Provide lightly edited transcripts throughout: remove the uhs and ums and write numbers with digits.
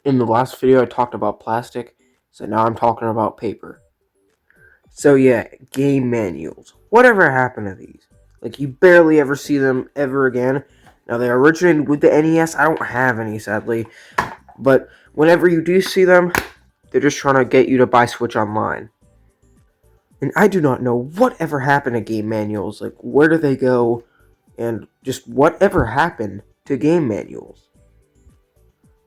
In the last video, I talked about plastic, so now I'm talking about paper. So yeah, game manuals. Whatever happened to these? Like, you barely ever see them ever again. Now, they originated with the NES. I don't have any, sadly. But whenever you do see them, they're just trying to get you to buy Switch Online. And I do not know whatever happened to game manuals. Like, where do they go? And just whatever happened to game manuals.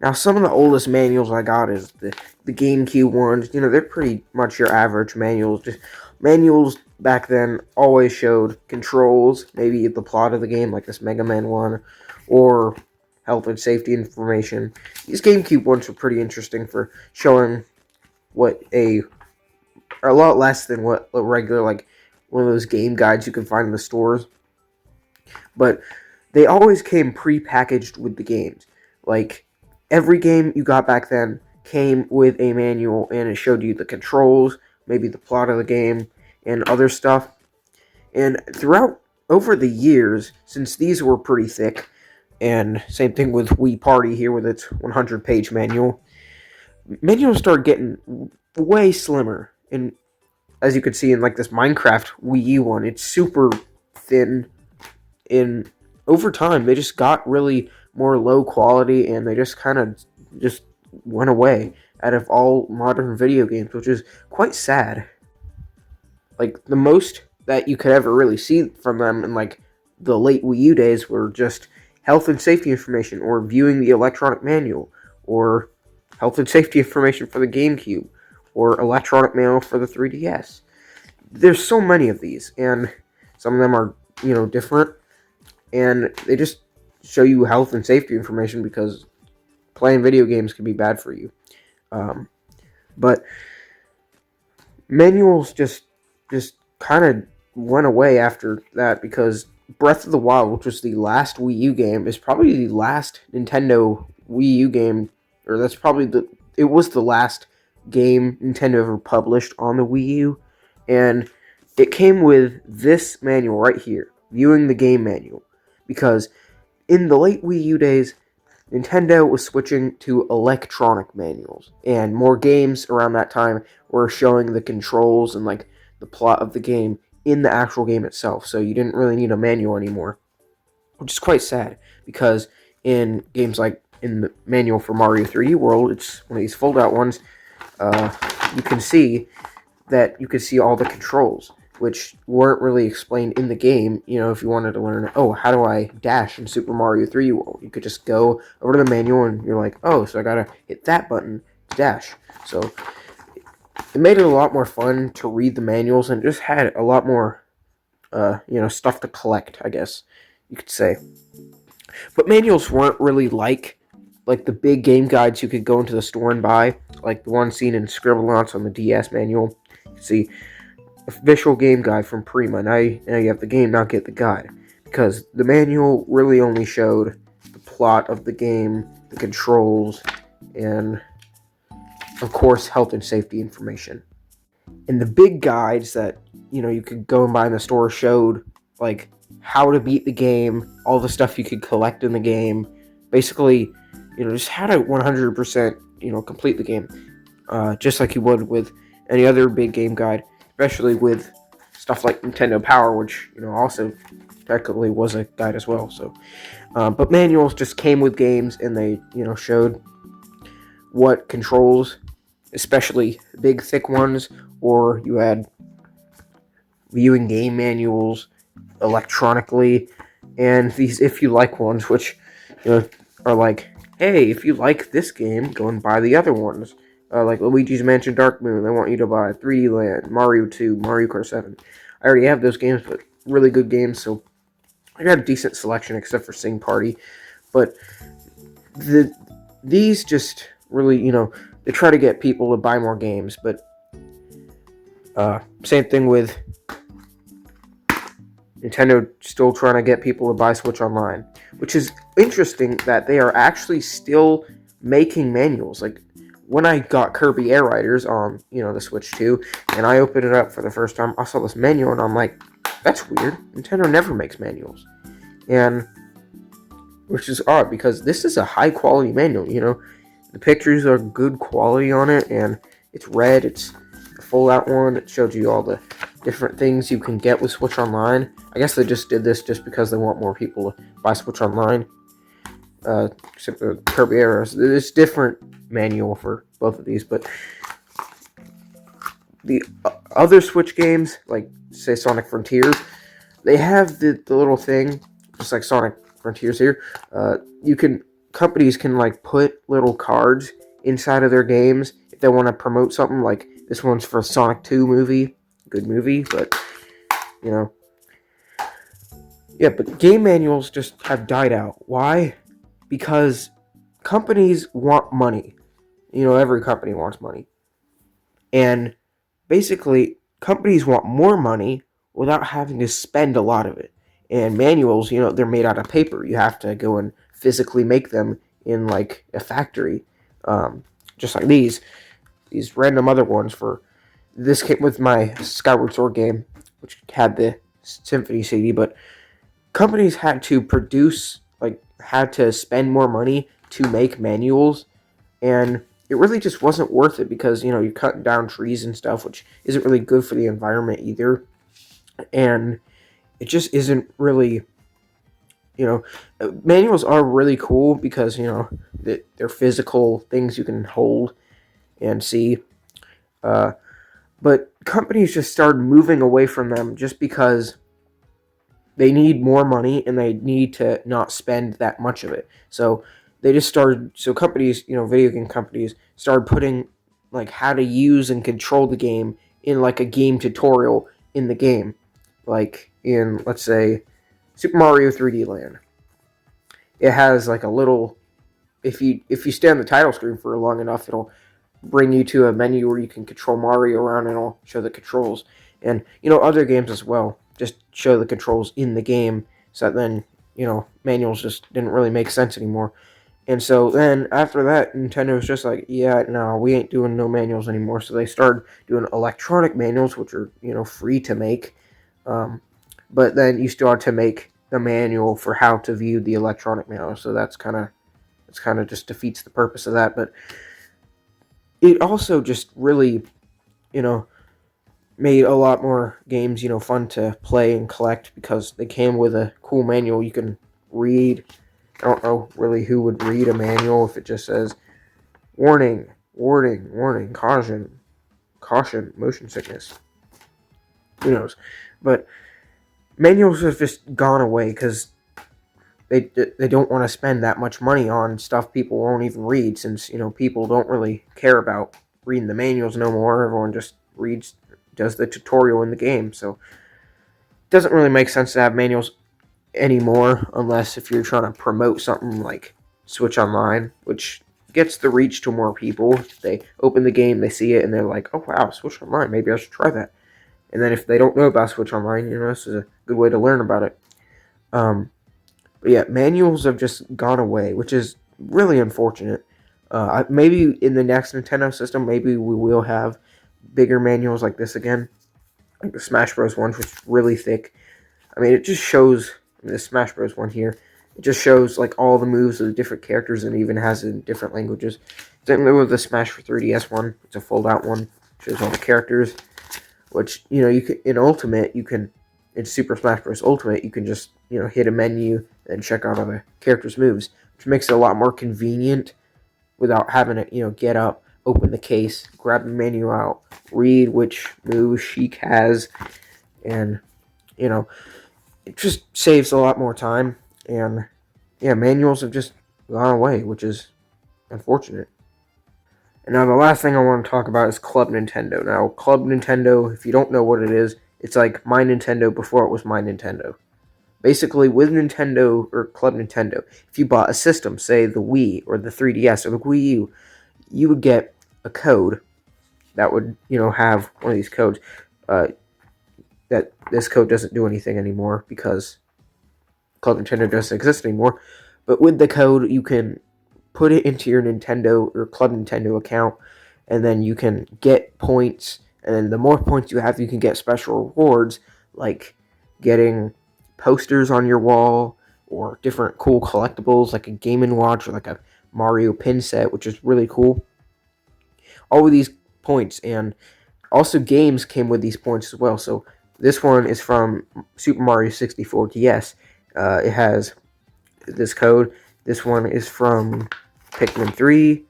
Now, some of the oldest manuals I got is the GameCube ones. You know, they're pretty much your average manuals. Just manuals back then always showed controls, maybe the plot of the game, like this Mega Man one, or health and safety information. These GameCube ones were pretty interesting for showing what a lot less than what a regular, like, one of those game guides you can find in the stores. But they always came pre-packaged with the games. Like, every game you got back then came with a manual, and it showed you the controls, maybe the plot of the game, and other stuff. And throughout, over the years, since these were pretty thick, and same thing with Wii Party here with its 100-page manual, manuals started getting way slimmer. And as you can see in, like, this Minecraft Wii U one, it's super thin. And over time, they just got really more low quality, and they just kind of just went away out of all modern video games, which is quite sad. Like, the most that you could ever really see from them in, like, the late Wii U days were just health and safety information, or viewing the electronic manual, or health and safety information for the GameCube, or electronic manual for the 3DS. There's so many of these, and some of them are, different, and they just show you health and safety information because playing video games can be bad for you. But manuals just kind of went away after that, because Breath of the Wild, which was the last Wii U game, is probably the last Nintendo Wii U game, or that's probably it was the last game Nintendo ever published on the Wii U, and it came with this manual right here, viewing the game manual, because in the late Wii U days, Nintendo was switching to electronic manuals, and more games around that time were showing the controls and, like, the plot of the game in the actual game itself, so you didn't really need a manual anymore, which is quite sad, because in games like in the manual for Mario 3D World, it's one of these fold-out ones, you can see all the controls, which weren't really explained in the game. If you wanted to learn, how do I dash in Super Mario 3D World? You could just go over to the manual, and you're like, so I gotta hit that button to dash. So it made it a lot more fun to read the manuals, and just had a lot more, stuff to collect, I guess you could say. But manuals weren't really like the big game guides you could go into the store and buy, like the one seen in Scribblenauts on the DS manual. You can see official game guide from Prima. Now you have the game, now get the guide, because the manual really only showed the plot of the game, the controls, and of course health and safety information. And the big guides that you could go and buy in the store showed, like, how to beat the game, all the stuff you could collect in the game, basically, just how to 100% complete the game, just like you would with any other big game guide, especially with stuff like Nintendo Power, which also technically was a guide as well. So, but manuals just came with games, and they showed what controls, especially big thick ones, or you had viewing game manuals electronically, and these if you like ones, which are like, hey, if you like this game, go and buy the other ones. Like Luigi's Mansion Dark Moon, they want you to buy 3D Land, Mario 2, Mario Kart 7. I already have those games, but really good games, so I got a decent selection, except for Sing Party. But these just really, they try to get people to buy more games, but same thing with Nintendo still trying to get people to buy Switch Online, which is interesting that they are actually still making manuals. Like, when I got Kirby Air Riders on, the Switch 2, and I opened it up for the first time, I saw this manual, and I'm like, that's weird. Nintendo never makes manuals. And, which is odd, because this is a high-quality manual, The pictures are good quality on it, and it's red. It's a fold-out one. It shows you all the different things you can get with Switch Online. I guess they just did this just because they want more people to buy Switch Online. Except for Kirby Arrows. There's different manual for both of these, but the other Switch games, like say Sonic Frontiers, they have the little thing, just like Sonic Frontiers here. Companies can like put little cards inside of their games if they want to promote something. Like this one's for Sonic 2 movie, good movie, but you know, yeah. But game manuals just have died out. Why? Because companies want money. Every company wants money, and basically, companies want more money without having to spend a lot of it. And manuals, they're made out of paper. You have to go and physically make them in like a factory, just like these random other ones. For this came with my Skyward Sword game, which had the Symphony CD. But companies had to had to spend more money to make manuals, and it really just wasn't worth it because, you're cutting down trees and stuff, which isn't really good for the environment either. And it just isn't really, manuals are really cool because, they're physical things you can hold and see. But companies just started moving away from them just because they need more money and they need to not spend that much of it. So companies, video game companies started putting like how to use and control the game in like a game tutorial in the game. Like in, let's say, Super Mario 3D Land. It has like a little, if you stay on the title screen for long enough, it'll bring you to a menu where you can control Mario around and it'll show the controls. And, other games as well just show the controls in the game, so that then, manuals just didn't really make sense anymore. And so then after that, Nintendo was just like, yeah, no, we ain't doing no manuals anymore. So they started doing electronic manuals, which are, free to make. But then you still have to make the manual for how to view the electronic manual. So it's kind of just defeats the purpose of that. But it also just really, made a lot more games, fun to play and collect because they came with a cool manual you can read. I don't know really who would read a manual if it just says, warning, caution, motion sickness. Who knows? But manuals have just gone away because they don't want to spend that much money on stuff people won't even read, since, people don't really care about reading the manuals no more. Everyone just does the tutorial in the game. So it doesn't really make sense to have manuals anymore, unless if you're trying to promote something like Switch Online, which gets the reach to more people. They open the game, they see it, and they're like, oh wow, Switch Online, maybe I should try that. And then if they don't know about Switch Online, this is a good way to learn about it. But yeah, manuals have just gone away, which is really unfortunate. Maybe in the next Nintendo system, maybe we will have bigger manuals like this again, like the Smash Bros. One, which is really thick. I mean, it just shows, the Smash Bros. One here, it just shows like all the moves of the different characters and even has it in different languages. Same with the Smash for 3DS one. It's a fold-out one. Shows all the characters, which, you can, in Ultimate, in Super Smash Bros. Ultimate, you can just, hit a menu and check out all the characters' moves, which makes it a lot more convenient without having to, get up, open the case, grab the menu out, read which move Sheik has, and, it just saves a lot more time. And yeah, manuals have just gone away, which is unfortunate. And now the last thing I want to talk about is Club Nintendo. Now, Club Nintendo, if you don't know what it is, it's like My Nintendo before it was My Nintendo. Basically, with Nintendo, or Club Nintendo, if you bought a system, say the Wii, or the 3DS, or the Wii U, you would get a code that would, have one of these codes. That this code doesn't do anything anymore because Club Nintendo doesn't exist anymore. But with the code, you can put it into your Nintendo or Club Nintendo account, and then you can get points. And then the more points you have, you can get special rewards, like getting posters on your wall, or different cool collectibles, like a Game & Watch, or like a Mario pin set, which is really cool. All of these points, and also games came with these points as well. So this one is from Super Mario 64 DS. It has this code. This one is from Pikmin 3.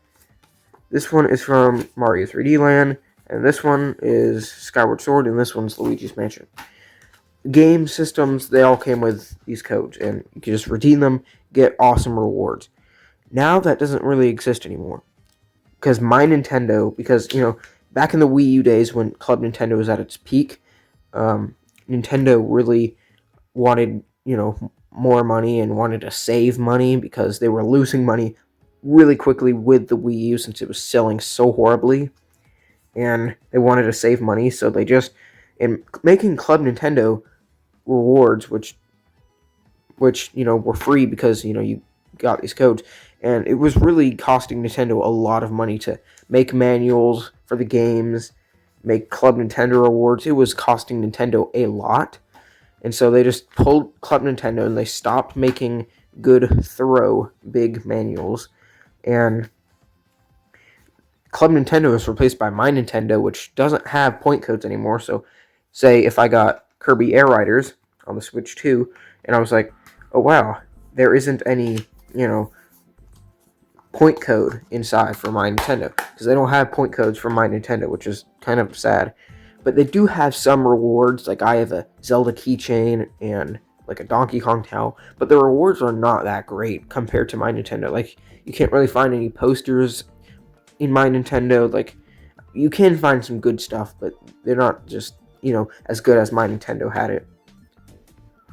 This one is from Mario 3D Land. And this one is Skyward Sword, and this one's Luigi's Mansion. Game systems, they all came with these codes, and you can just redeem them, get awesome rewards. Now that doesn't really exist anymore. Because back in the Wii U days when Club Nintendo was at its peak, Nintendo really wanted, more money and wanted to save money because they were losing money really quickly with the Wii U since it was selling so horribly. And they wanted to save money, so they just, in making Club Nintendo rewards, which were free because, you got these codes, and it was really costing Nintendo a lot of money to make manuals for the games, make Club Nintendo rewards. It was costing Nintendo a lot, and so they just pulled Club Nintendo and they stopped making good, thorough, big manuals, and Club Nintendo was replaced by My Nintendo, which doesn't have point codes anymore. So, say if I got Kirby Air Riders on the Switch 2, and I was like, oh wow, there isn't any, point code inside for My Nintendo, because they don't have point codes for My Nintendo, which is kind of sad. But they do have some rewards, like I have a Zelda keychain and like a Donkey Kong towel, but the rewards are not that great compared to My Nintendo. Like, you can't really find any posters in My Nintendo. Like, you can find some good stuff, but they're not just, as good as My Nintendo had it.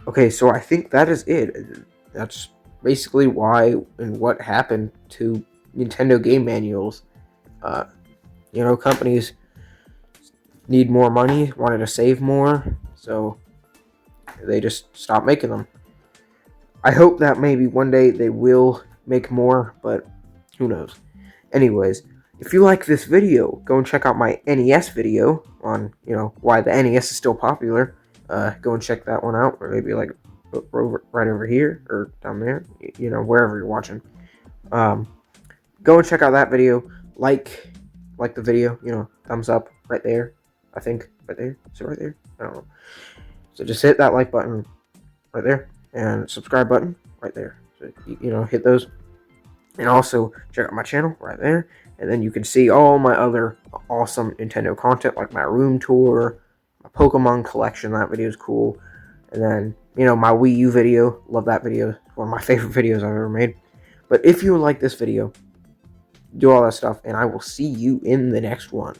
Okay, so I think that is it. That's basically why and what happened to Nintendo game manuals. Companies need more money, wanted to save more, so they just stopped making them. I hope that maybe one day they will make more, but who knows. Anyways, if you like this video, go and check out my NES video on, why the NES is still popular. Go and check that one out, or maybe like right over here or down there, wherever you're watching. Go and check out that video. Like the video, thumbs up right there. I think right there. Is it right there? I don't know. So just hit that like button right there and subscribe button right there. So hit those, and also check out my channel right there. And then you can see all my other awesome Nintendo content, like my room tour, my Pokemon collection. That video is cool. And then, my Wii U video. Love that video. It's one of my favorite videos I've ever made. But if you like this video, do all that stuff, and I will see you in the next one.